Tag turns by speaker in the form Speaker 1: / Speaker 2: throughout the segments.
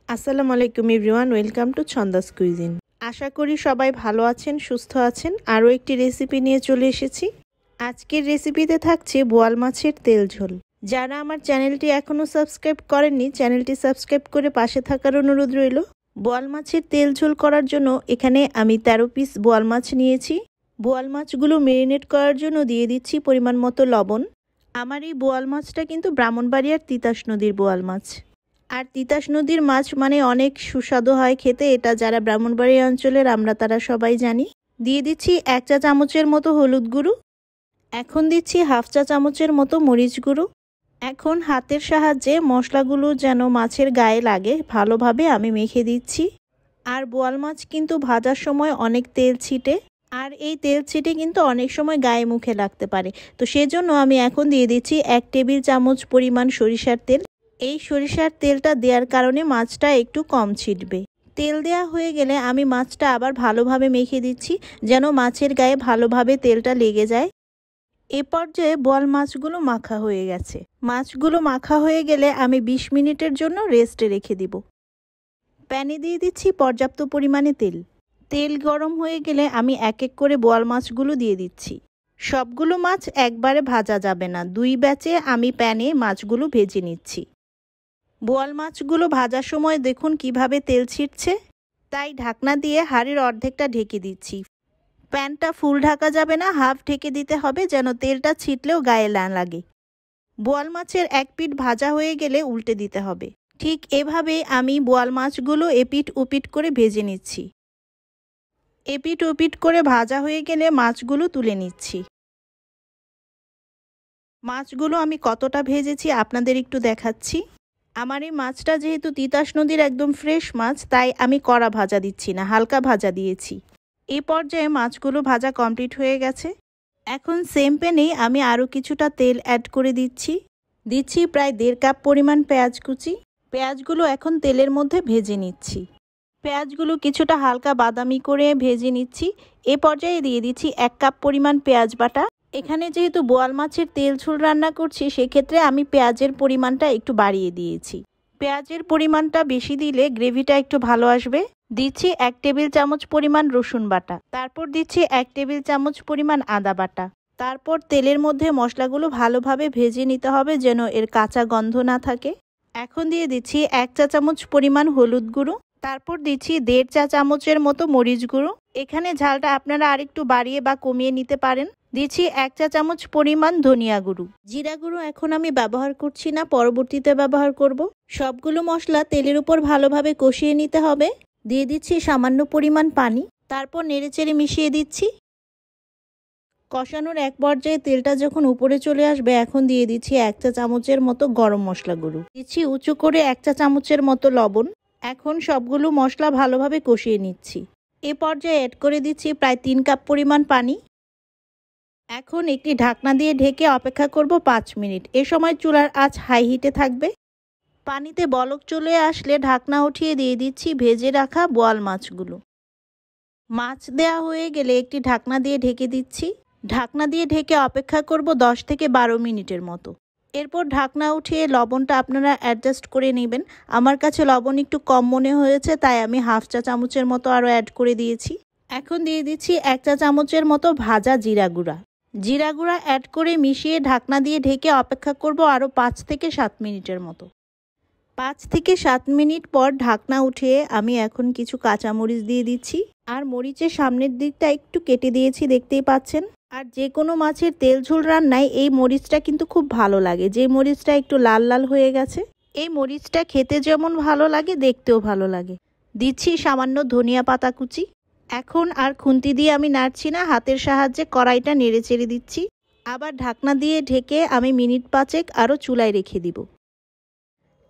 Speaker 1: আসসালামু আলাইকুম everyone, welcome to ছন্দাস cuisine. আশা করি সবাই ভালো আছেন, সুস্থ আছেন। আরও একটি রেসিপি নিয়ে চলে এসেছি। আজকের রেসিপিতে থাকছে বোয়াল মাছের তেল ঝোল। যারা আমার চ্যানেলটি এখনও সাবস্ক্রাইব করেননি, চ্যানেলটি সাবস্ক্রাইব করে পাশে থাকার অনুরোধ রইল। বোয়াল মাছের তেল ঝোল করার জন্য এখানে আমি 13 পিস বোয়াল মাছ নিয়েছি। বোয়াল মাছগুলো মেরিনেট করার জন্য দিয়ে দিচ্ছি পরিমাণ মতো লবণ। আমার এই বোয়াল মাছটা কিন্তু ব্রাহ্মণবাড়িয়ার তিতাস নদীর বোয়াল মাছ। আর তিতাস নদীর মাছ মানে অনেক সুস্বাদু হয় খেতে, এটা যারা ব্রাহ্মণবাড়িয়া অঞ্চলের আমরা তারা সবাই জানি। দিয়ে দিচ্ছি 1 চা চামচের মতো হলুদ গুঁড়ো। এখন দিচ্ছি 1/2 চা চামচের মতো মরিচ গুঁড়ো। এখন হাতের সাহায্যে মশলাগুলো যেন মাছের গায়ে লাগে ভালোভাবে আমি মেখে দিচ্ছি। আর বোয়াল মাছ কিন্তু ভাজার সময় অনেক তেল ছিটে, আর এই তেল ছিটে কিন্তু অনেক সময় গায়ে মুখে লাগতে পারে। তো সেজন্য আমি এখন দিয়ে দিচ্ছি 1 টেবিল চামচ পরিমাণ সরিষার তেল। এই সরিষার তেলটা দেওয়ার কারণে মাছটা একটু কম ছিটবে। তেল দেওয়া হয়ে গেলে আমি মাছটা আবার ভালোভাবে মেখে দিচ্ছি যেন মাছের গায়ে ভালোভাবে তেলটা লেগে যায়। এ পর্যায়ে বোয়াল মাছগুলো মাখা হয়ে গেছে। মাছগুলো মাখা হয়ে গেলে আমি 20 মিনিটের জন্য রেস্টে রেখে দিব। প্যানে দিয়ে দিচ্ছি পর্যাপ্ত পরিমাণে তেল। তেল গরম হয়ে গেলে আমি এক এক করে বোয়াল মাছগুলো দিয়ে দিচ্ছি। সবগুলো মাছ একবারে ভাজা যাবে না, 2 ব্যাচে আমি প্যানে মাছগুলো ভেজে নিচ্ছি। বোয়াল মাছগুলো ভাজার সময় দেখুন কিভাবে তেল ছিটছে, তাই ঢাকনা দিয়ে হাঁড়ির অর্ধেকটা ঢেকে দিচ্ছি। প্যানটা ফুল ঢাকা যাবে না, হাফ ঢেকে দিতে হবে যেন তেলটা ছিটলেও গায়ে না লাগে। বোয়াল মাছের এক পিঠ ভাজা হয়ে গেলে উল্টে দিতে হবে। ঠিক এভাবেই আমি বোয়াল মাছগুলো এপিঠ ওপিঠ করে ভেজে নিচ্ছি। এপিঠ ওপিঠ করে ভাজা হয়ে গেলে মাছগুলো তুলে নিচ্ছি। মাছগুলো আমি কতটা ভেজেছি আপনাদের একটু দেখাচ্ছি। আমার এই মাছটা যেহেতু তিতাস নদীর একদম ফ্রেশ মাছ, তাই আমি কড়া ভাজা দিচ্ছি না, হালকা ভাজা দিয়েছি। এই পর্যায়ে মাছগুলো ভাজা কমপ্লিট হয়ে গেছে। এখন সেম প্যানেই আমি আরও কিছুটা তেল অ্যাড করে দিচ্ছি প্রায় 1.5 কাপ পরিমাণ পেঁয়াজ কুচি। পেঁয়াজগুলো এখন তেলের মধ্যে ভেজে নিচ্ছি। পেঁয়াজগুলো কিছুটা হালকা বাদামি করে ভেজে নিচ্ছি। এ পর্যায়ে দিয়ে দিচ্ছি 1 কাপ পরিমাণ পেঁয়াজ বাটা। এখানে যেহেতু বোয়াল মাছের তেল ঝোল রান্না করছি, সেক্ষেত্রে আমি পেঁয়াজের পরিমাণটা একটু বাড়িয়ে দিয়েছি। পেঁয়াজের পরিমাণটা বেশি দিলে গ্রেভিটা একটু ভালো আসবে। দিচ্ছি 1 টেবিল চামচ পরিমাণ রসুন বাটা। তারপর দিচ্ছি 1 টেবিল চামচ পরিমাণ আদা বাটা। তারপর তেলের মধ্যে মশলাগুলো ভালোভাবে ভেজে নিতে হবে যেন এর কাঁচা গন্ধ না থাকে। এখন দিয়ে দিচ্ছি 1 চা চামচ পরিমাণ হলুদ গুঁড়ো। তারপর দিচ্ছি 1.5 চা চামচের মতো মরিচ গুঁড়ো। এখানে ঝালটা আপনারা আরেকটু বাড়িয়ে বা কমিয়ে নিতে পারেন। দিচ্ছি 1 চা চামচ পরিমাণ ধনিয়া গুঁড়ো। জিরা গুঁড়ো এখন আমি ব্যবহার করছি না, পরবর্তীতে ব্যবহার করব। সবগুলো মশলা তেলের উপর ভালোভাবে কষিয়ে নিতে হবে। দিয়ে দিচ্ছি সামান্য পরিমাণ পানি। তারপর নেড়েচেড়ে মিশিয়ে দিচ্ছি। কষানোর এক পর্যায়ে তেলটা যখন উপরে চলে আসবে, এখন দিয়ে দিচ্ছি 1 চা চামচের মতো গরম মশলা গুঁড়ো। দিচ্ছি উঁচু করে 1 চা চামচের মতো লবণ। এখন সবগুলো মশলা ভালোভাবে কষিয়ে নিচ্ছি। এ পর্যায়ে অ্যাড করে দিচ্ছি প্রায় 3 কাপ পরিমাণ পানি। এখন একটি ঢাকনা দিয়ে ঢেকে অপেক্ষা করব 5 মিনিট। এ সময় চুলার আঁচ হাই হিটে থাকবে। পানিতে বলক চলে আসলে ঢাকনা উঠিয়ে দিয়ে দিচ্ছি ভেজে রাখা বোয়াল মাছগুলো। মাছ দেয়া হয়ে গেলে একটি ঢাকনা দিয়ে ঢেকে দিচ্ছি। ঢাকনা দিয়ে ঢেকে অপেক্ষা করব 10 থেকে 12 মিনিটের মতো। এরপর ঢাকনা উঠিয়ে লবণটা আপনারা অ্যাডজাস্ট করে নেবেন। আমার কাছে লবণ একটু কম মনে হয়েছে, তাই আমি 1/2 চা চামচের মতো আরও অ্যাড করে দিয়েছি। এখন দিয়ে দিচ্ছি 1 চা চামচের মতো ভাজা জিরা গুঁড়া। জিরা গুঁড়া অ্যাড করে মিশিয়ে ঢাকনা দিয়ে ঢেকে অপেক্ষা করব আরও 5 থেকে 7 মিনিটের মতো। 5 থেকে 7 মিনিট পর ঢাকনা উঠিয়ে আমি এখন কিছু কাঁচামরিচ দিয়ে দিচ্ছি। আর মরিচের সামনের দিকটা একটু কেটে দিয়েছি, দেখতেই পাচ্ছেন। আর যে কোনো মাছের তেল ঝোল রান্নায় এই মরিচটা কিন্তু খুব ভালো লাগে, যে মরিচটা একটু লাল লাল হয়ে গেছে। এই মরিচটা খেতে যেমন ভালো লাগে, দেখতেও ভালো লাগে। দিচ্ছি সামান্য ধনিয়া পাতা কুচি। এখন আর খুন্তি দিয়ে আমি নাড়ছি না, হাতের সাহায্যে কড়াইটা নেড়ে চেড়ে দিচ্ছি। আবার ঢাকনা দিয়ে ঢেকে আমি মিনিট 5 আরও চুলায় রেখে দিব।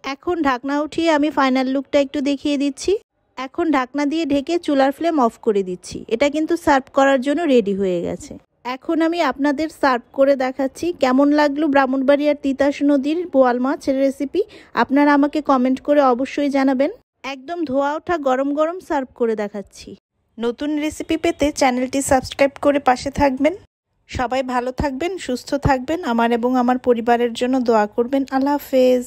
Speaker 1: এখন ঢাকনা উঠিয়ে আমি ফাইনাল লুকটা একটু দেখিয়ে দিচ্ছি। এখন ঢাকনা দিয়ে ঢেকে চুলার ফ্লেম অফ করে দিচ্ছি। এটা কিন্তু সার্ভ করার জন্য রেডি হয়ে গেছে। এখন আমি আপনাদের সার্ভ করে দেখাচ্ছি কেমন লাগলো ব্রাহ্মণবাড়িয়ার তিতাস নদীর বোয়াল মাছের রেসিপি। আপনারা আমাকে কমেন্ট করে অবশ্যই জানাবেন। একদম ধোয়া ওঠা গরম গরম সার্ভ করে দেখাচ্ছি। নতুন রেসিপি পেতে চ্যানেলটি সাবস্ক্রাইব করে পাশে থাকবেন। সবাই ভালো থাকবেন, সুস্থ থাকবেন। আমার এবং আমার পরিবারের জন্য দোয়া করবেন। আল্লাহ হাফেজ।